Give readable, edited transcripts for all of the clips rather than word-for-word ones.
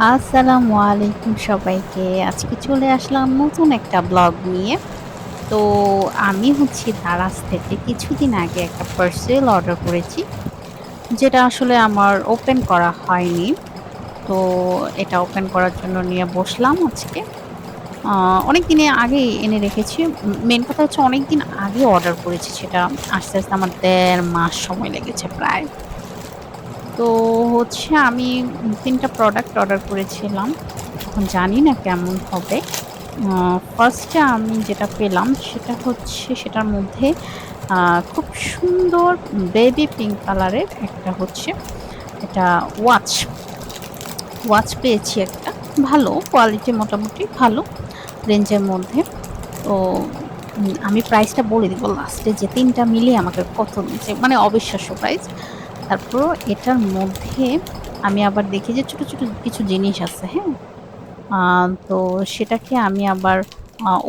আসসালামু আলাইকুম সবাইকে। আজকে চলে আসলাম নতুন একটা ব্লগ নিয়ে। তো আমি হচ্ছে দারাজ থেকে কিছুদিন আগে একটা পার্সেল অর্ডার করেছি। যেটা আসলে আমার ওপেন করা হয়নি। তো এটা ওপেন করার জন্য নিয়ে বসলাম আজকে। আ অনেকদিনে আগেই এনে রেখেছি। মেইন কথা হচ্ছে অনেকদিন আগে অর্ডার করেছি সেটা আসতে আমার ১.৫ মাস সময় লেগেছে প্রায়। তো হচ্ছে আমি ৩ টা প্রোডাক্ট অর্ডার করেছিলাম। এখন জানি না কেমন হবে। আ ফার্স্ট এ আমি যেটা পেলাম সেটা হচ্ছে সেটার মধ্যে আ খুব সুন্দর বেবি পিঙ্ক কালারের একটা হচ্ছে এটা ওয়াচ, ওয়াচ পেয়েছি একটা। ভালো কোয়ালিটি মোটামুটি ভালো রেঞ্জের মধ্যে। তো আমি প্রাইসটা বলে দিব লাস্টে যে ৩ টা মিলিয়ে আমাকে কত নিয়েছে। মানে অবিশ্বাস্য প্রাইস। তারপরও এটার মধ্যে আমি আবার দেখি যে ছোট, ছোট কিছু জিনিস আছে, হ্যাঁ? আ তো সেটাকে আমি আবার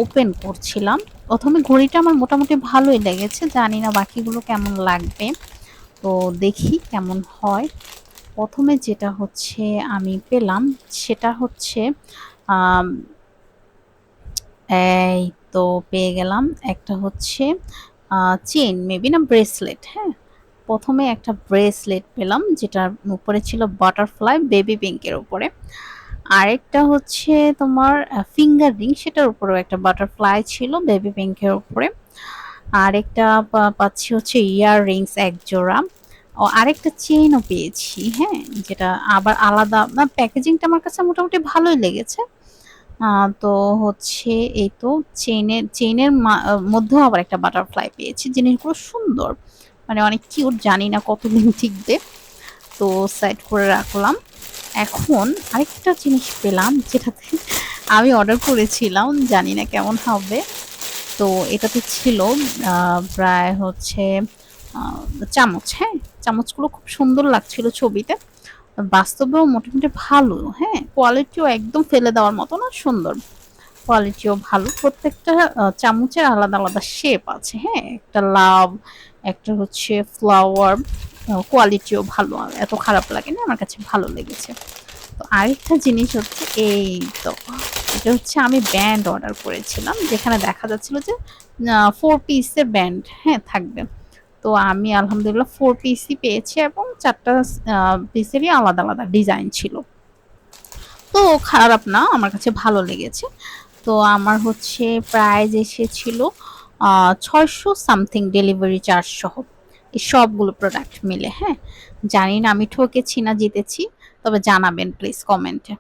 ওপেন করছিলাম। ১ম এ ঘড়িটা আমার মোটামুটি ভালোই লেগেছে। জানি না বাকিগুলো কেমন লাগবে। তো দেখি কেমন হয়। ১ম এ যেটা হচ্ছে আমি পেলাম সেটা হচ্ছে আম এই তো পেয়ে গেলাম। একটা হচ্ছে আ চেইন মেবি না ব্রেসলেট, হ্যাঁ? ১ম এ একটা ব্রেসলেট পেলাম যেটার উপরে ছিল বাটারফ্লাই বেবি পিঙ্ক এর উপরে। আরেকটা হচ্ছে তোমার ফিঙ্গার রিং সেটার উপরেও একটা বাটারফ্লাই ছিল বেবি পিঙ্ক এর উপরে। আরেকটা পাচ্ছি হচ্ছে ইয়াররিংস ১ জোড়া। আরেকটা চেইনও পেয়েছি, হ্যাঁ? যেটা আবার আলাদা প্যাকেজিংটা আমার কাছে মোটামুটি ভালোই লেগেছে। আ তো হচ্ছে এই তো চেইনের মধ্যেও আবার একটা বাটারফ্লাই পেয়েছি। জিনিসগুলো সুন্দর। মানে অনেক কিউট জানি না কতদিন টিকবে। তো সাইড করে রাখলাম। এখন আরেকটা জিনিস পেলাম যেটাতে আমি অর্ডার করেছিলাম। জানি না কেমন হবে। তো এটাতে ছিল আ প্রায় হচ্ছে আ চামচ, হ্যাঁ? চামচগুলো খুব সুন্দর লাগছিল ছবিতে। বাস্তবেও মোটামুটি ভালো, হ্যাঁ? কোয়ালিটিও একদম ফেলে দেওয়ার মতো না, সুন্দর। কোয়ালিটিও ভালো। প্রত্যেকটা চামচের আলাদা, আলাদা শেপ আছে, হ্যাঁ? একটা লাভ, একটা হচ্ছে ফ্লাওয়ার। কোয়ালিটিও ভালো। এত খারাপ লাগেনি। আমার কাছে ভালো লেগেছে। তো আরেকটা জিনিস হচ্ছে এই তো এটা হচ্ছে আমি ব্যান্ড অর্ডার করেছিলাম। যেখানে দেখা যাচ্ছিল যে ৪ পিসের ব্যান্ড, হ্যাঁ? থাকবে। তো আমি আলহামদুলিল্লাহ ৪ পিসই পেয়েছি এবং ৪ টা আ পিসেরই আলাদা, আলাদা ডিজাইন ছিল। তো খারাপ না, আমার কাছে ভালো লেগেছে। তো আমার হচ্ছে প্রাইস এসেছিল আ ৬০০ সামথিং ডেলিভারি চার্জ সহ। এই সবগুলো প্রোডাক্ট মিলে, হ্যাঁ? জানি না আমি ঠকেছি না জিতেছি। তবে জানাবেন প্লিজ কমেন্টে।